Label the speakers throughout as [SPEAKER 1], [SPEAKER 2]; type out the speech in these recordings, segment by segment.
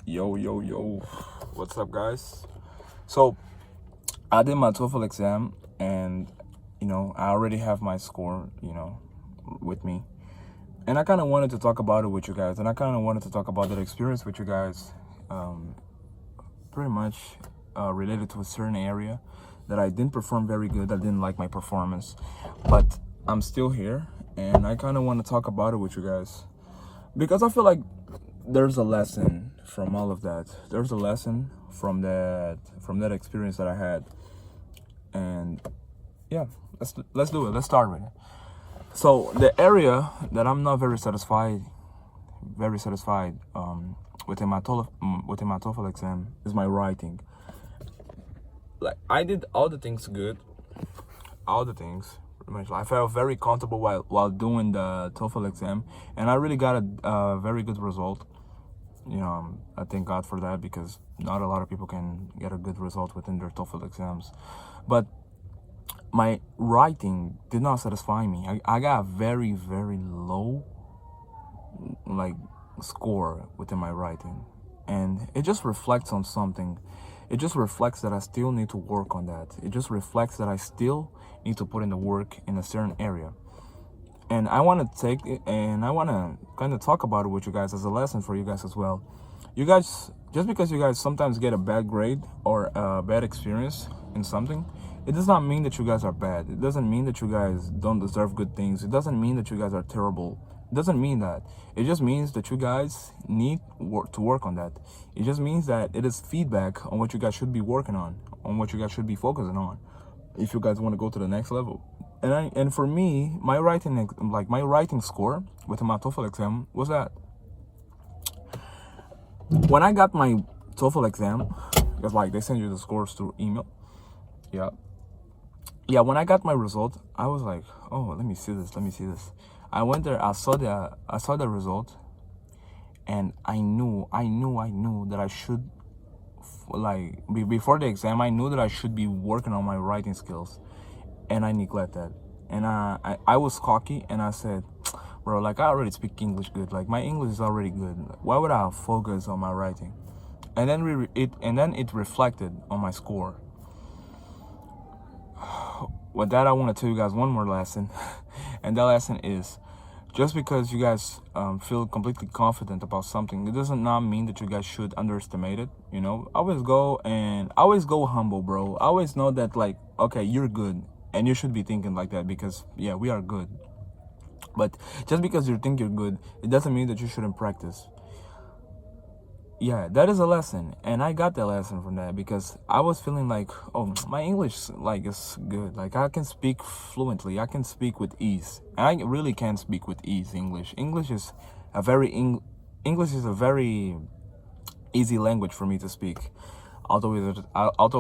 [SPEAKER 1] Yo, what's up, guys? So, I did my TOEFL exam, and I already have my score, with me. And I kind of wanted to talk about it with you guys, and I kind of wanted to talk about that experience with you guys, pretty much related to a certain area that I didn't perform very good. I didn't like my performance, but I'm still here, and I kind of want to talk about it with you guys because I feel like there's a lesson from all of that. There's a lesson from that experience that I had, and yeah, let's do it. Let's start with it. So the area that I'm not very satisfied within my TOEFL exam is my writing. Like, I did all the things good, all the things. I felt very comfortable while doing the TOEFL exam, and I really got a very good result. I thank God for that, because not a lot of people can get a good result within their TOEFL exams. But my writing did not satisfy me. I got a very, very low score within my writing, and it just reflects on something. It just reflects that I still need to work on that. It just reflects that I still need to put in the work in a certain area. And I want to take it, and I want to kind of talk about it with you guys as a lesson for you guys as well. You guys, just because you guys sometimes get a bad grade or a bad experience in something, it does not mean that you guys are bad. It doesn't mean that you guys don't deserve good things. It doesn't mean that you guys are terrible. It doesn't mean that. It just means that you guys need to work on that. It just means that it is feedback on what you guys should be working on what you guys should be focusing on, if you guys want to go to the next level. And for me, my writing score with my TOEFL exam was that when I got my TOEFL exam, because they send you the scores through email. Yeah, when I got my result, I was like, oh, let me see this. I went there, I saw the result, and I knew that I should, before the exam, I knew that I should be working on my writing skills, and I neglect that. And I was cocky, and I said, bro, I already speak English good. My English is already good. Why would I focus on my writing? And then it reflected on my score. With that, I want to tell you guys one more lesson, and that lesson is, just because you guys feel completely confident about something, it doesn't not mean that you guys should underestimate it. Always go humble, bro. Always know that, okay, you're good, and you should be thinking like that, because yeah, we are good. But just because you think you're good, it doesn't mean that you shouldn't practice. Yeah, that is a lesson, and I got that lesson from that, because I was feeling like, oh, my English is good. I can speak fluently. I can speak with ease. And I really can speak with ease English. English is a very easy language for me to speak. Although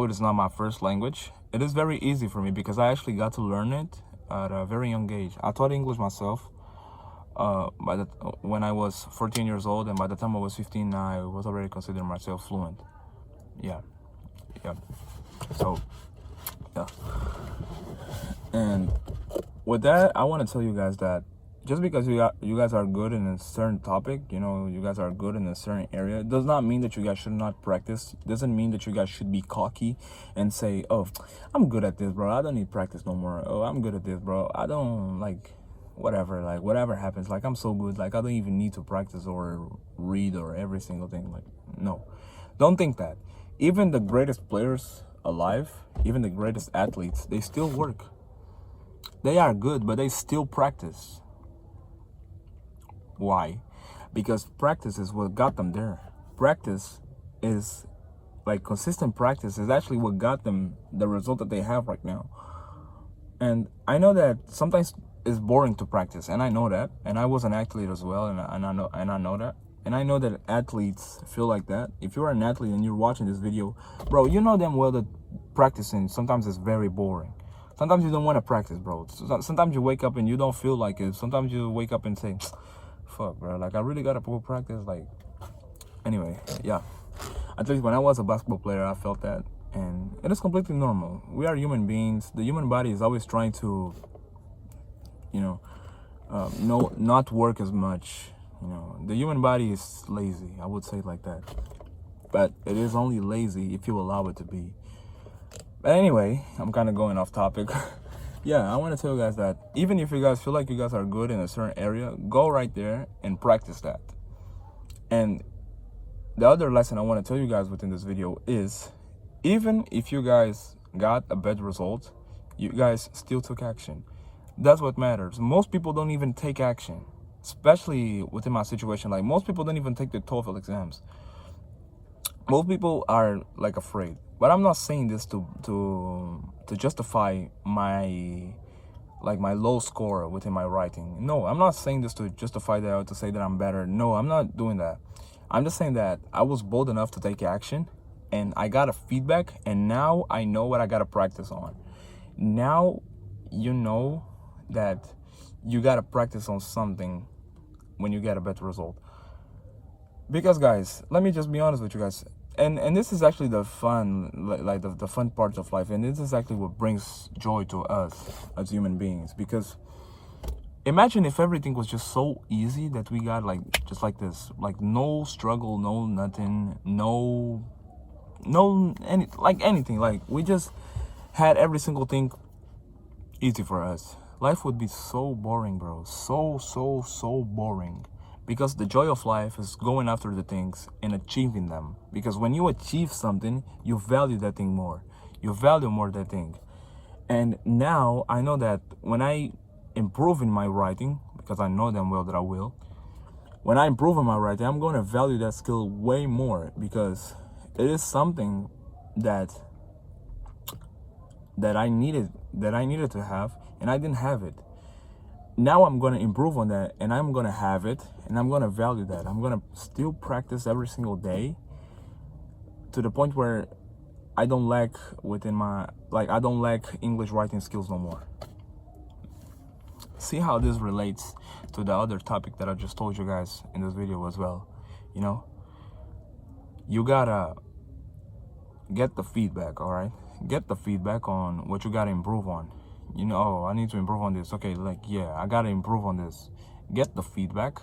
[SPEAKER 1] it is not my first language, it is very easy for me, because I actually got to learn it at a very young age. I taught English myself when I was 14 years old, and by the time I was 15, I was already considering myself fluent. Yeah. So, yeah. And with that, I want to tell you guys that just because you guys are good in a certain topic, you guys are good in a certain area, it does not mean that you guys should not practice. It doesn't mean that you guys should be cocky and say, oh, I'm good at this, bro. I don't need practice no more. Oh, I'm good at this, bro. I don't whatever happens, I'm so good, I don't even need to practice or read or every single thing. No, don't think that. Even the greatest players alive, even the greatest athletes, they still work. They are good, but they still practice. Why? Because practice is what got them there. Practice is consistent practice is actually what got them the result that they have right now. And I know that sometimes it's boring to practice, and I know that, and I was an athlete as well, and I know that, and I know that athletes feel like that. If you're an athlete and you're watching this video, bro, you know damn well that practicing sometimes is very boring. Sometimes you don't want to practice, bro. Sometimes you wake up and you don't feel like it. Sometimes you wake up and say, fuck, bro, I really gotta go practice. Anyway, yeah. At least when I was a basketball player, I felt that, and it is completely normal. We are human beings. The human body is always trying to not work as much. The human body is lazy, I would say it like that. but it is only lazy if you allow it to be. But anyway, I'm kind of going off topic. Yeah, I want to tell you guys that even if you guys feel like you guys are good in a certain area, go right there and practice that. And the other lesson I want to tell you guys within this video is, even if you guys got a bad result, you guys still took action. That's what matters. Most people don't even take action, especially within my situation. Like, most people don't even take the TOEFL exams. Most people are like afraid. But I'm not saying this to justify my low score within my writing. No, I'm not saying this to justify that or to say that I'm better. No, I'm not doing that. I'm just saying that I was bold enough to take action, and I got a feedback, and now I know what I got to practice on. Now you know that you got to practice on something when you get a better result. Because guys, let me just be honest with you guys. And this is actually the fun, like the fun part of life. And this is actually what brings joy to us as human beings. Because imagine if everything was just so easy that we got just like this, like no struggle, no nothing, anything. Like, we just had every single thing easy for us. Life would be so boring, bro. So boring. Because the joy of life is going after the things and achieving them. Because when you achieve something, you value that thing more. You value more that thing. And now I know that when I improve in my writing, because I know damn well that I will, when I improve in my writing, I'm going to value that skill way more, because it is something that I needed to have, and I didn't have it. Now I'm going to improve on that, and I'm going to have it, and I'm going to value that. I'm going to still practice every single day to the point where I don't lack I don't lack English writing skills no more. See how this relates to the other topic that I just told you guys in this video as well. You know, you gotta get the feedback, all right? Get the feedback on what you gotta improve on. You know, oh, I need to improve on this. Okay, yeah, I gotta improve on this. Get the feedback.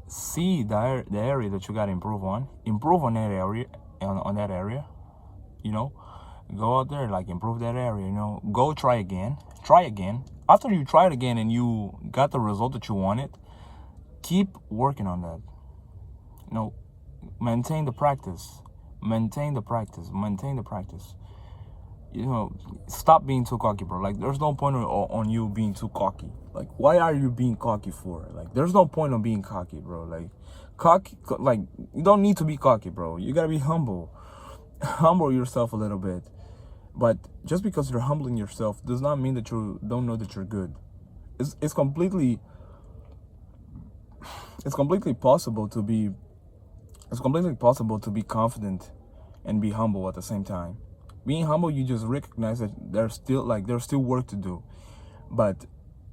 [SPEAKER 1] See the area that you gotta improve on. Improve on that area. On that area. You know, go out there, improve that area. You know, go try again. Try again. After you try it again and you got the result that you wanted, keep working on that. You know, maintain the practice. Maintain the practice. Maintain the practice. You know, stop being too cocky, bro. There's no point on you being too cocky. Why are you being cocky for? There's no point on being cocky, bro. You don't need to be cocky, bro. You gotta be humble. Humble yourself a little bit. But just because you're humbling yourself does not mean that you don't know that you're good. It's completely possible to be confident and be humble at the same time. Being humble, you just recognize that there's still work to do. But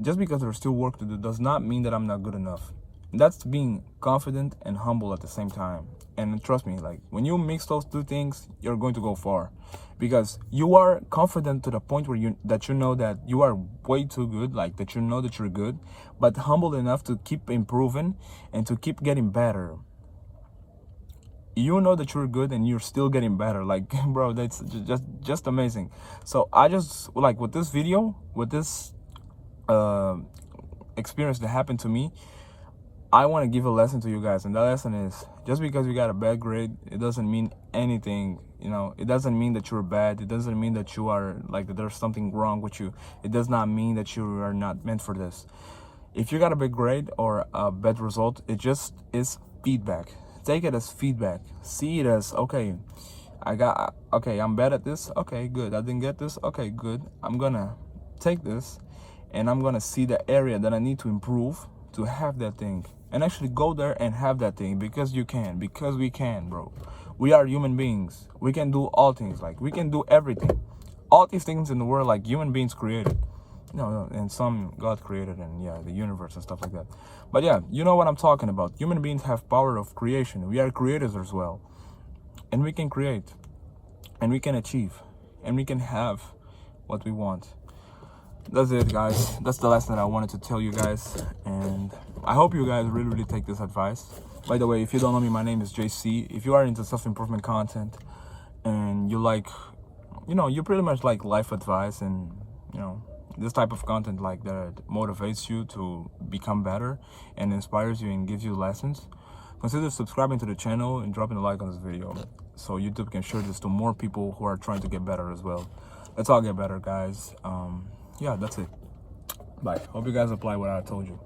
[SPEAKER 1] just because there's still work to do does not mean that I'm not good enough. That's being confident and humble at the same time. And trust me, when you mix those two things, you're going to go far. Because you are confident to the point where you know that you are way too good, that you know that you're good, but humble enough to keep improving and to keep getting better. You know that you're good and you're still getting better. Bro, that's just amazing. So I just, with this video, with this experience that happened to me, I want to give a lesson to you guys. And that lesson is, just because you got a bad grade, it doesn't mean anything. You know, it doesn't mean that you're bad. It doesn't mean that you are, that there's something wrong with you. It does not mean that you are not meant for this. If you got a bad grade or a bad result, it just is feedback. Take it as feedback. See it as, okay, I'm bad at this. Okay, good. I didn't get this. Okay, good. I'm gonna take this and I'm gonna see the area that I need to improve to have that thing, and actually go there and have that thing, because we can, bro. We are human beings. We can do all things. We can do everything. All these things in the world, human beings created. No, and some God created, and yeah, the universe and stuff like that. But yeah, you know what I'm talking about. Human beings have power of creation. We are creators as well. And we can create, and we can achieve, and we can have what we want. That's it, guys. That's the lesson that I wanted to tell you guys. And I hope you guys really take this advice. By the way, if you don't know me, my name is JC. If you are into self-improvement content and you like, you pretty much like life advice and, this type of content like that motivates you to become better and inspires you and gives you lessons, consider subscribing to the channel and dropping a like on this video so YouTube can share this to more people who are trying to get better as well. Let's all get better, guys. Yeah, that's it. Bye. Hope you guys apply what I told you.